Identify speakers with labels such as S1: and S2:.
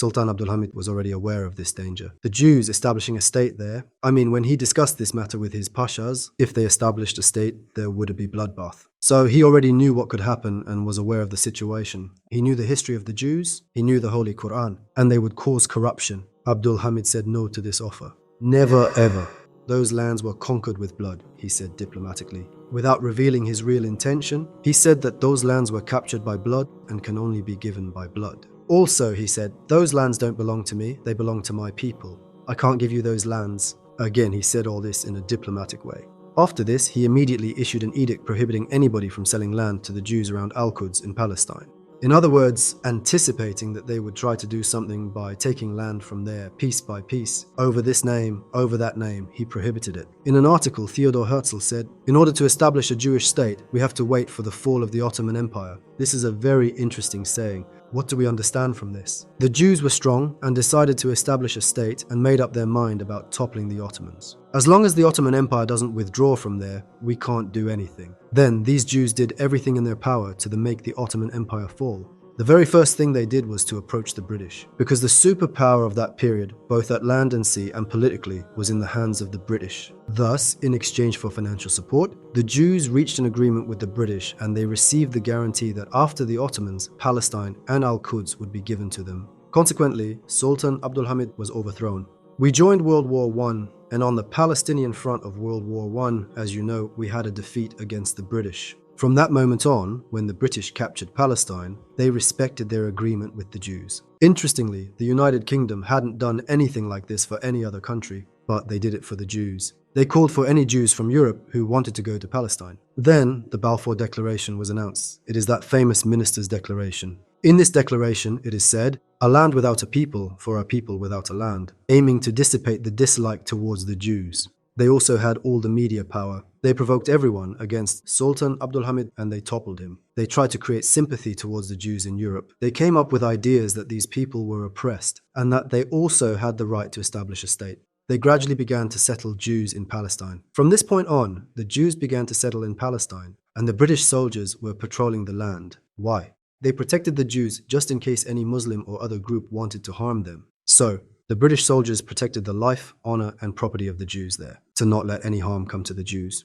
S1: Sultan Abdul Hamid was already aware of this danger. The Jews establishing a state there, when he discussed this matter with his pashas, if they established a state, there would be bloodbath. So he already knew what could happen and was aware of the situation. He knew the history of the Jews, he knew the Holy Quran, and they would cause corruption. Abdul Hamid said no to this offer. Never ever. Those lands were conquered with blood, he said diplomatically. Without revealing his real intention, he said that those lands were captured by blood and can only be given by blood. Also, he said, those lands don't belong to me, they belong to my people. I can't give you those lands. Again, he said all this in a diplomatic way. After this, he immediately issued an edict prohibiting anybody from selling land to the Jews around Al-Quds in Palestine. In other words, anticipating that they would try to do something by taking land from there piece by piece. Over this name, over that name, he prohibited it. In an article, Theodor Herzl said, in order to establish a Jewish state, we have to wait for the fall of the Ottoman Empire. This is a very interesting saying. What do we understand from this? The Jews were strong and decided to establish a state and made up their mind about toppling the Ottomans. As long as the Ottoman Empire doesn't withdraw from there, we can't do anything. Then these Jews did everything in their power to make the Ottoman Empire fall. The very first thing they did was to approach the British, because the superpower of that period, both at land and sea and politically, was in the hands of the British. Thus, in exchange for financial support, the Jews reached an agreement with the British and they received the guarantee that after the Ottomans, Palestine and Al-Quds would be given to them. Consequently, Sultan Abdul Hamid was overthrown. We joined World War I, and on the Palestinian front of World War I, as you know, we had a defeat against the British. From that moment on, when the British captured Palestine, they respected their agreement with the Jews. Interestingly, the United Kingdom hadn't done anything like this for any other country, but they did it for the Jews. They called for any Jews from Europe who wanted to go to Palestine. Then, the Balfour Declaration was announced. It is that famous minister's declaration. In this declaration, it is said, "A land without a people for a people without a land," aiming to dissipate the dislike towards the Jews. They also had all the media power. They provoked everyone against Sultan Abdul Hamid and they toppled him. They tried to create sympathy towards the Jews in Europe. They came up with ideas that these people were oppressed and that they also had the right to establish a state. They gradually began to settle Jews in Palestine. From this point on, the Jews began to settle in Palestine and the British soldiers were patrolling the land. Why? They protected the Jews just in case any Muslim or other group wanted to harm them. So, the British soldiers protected the life, honor, and property of the Jews there, to not let any harm come to the Jews.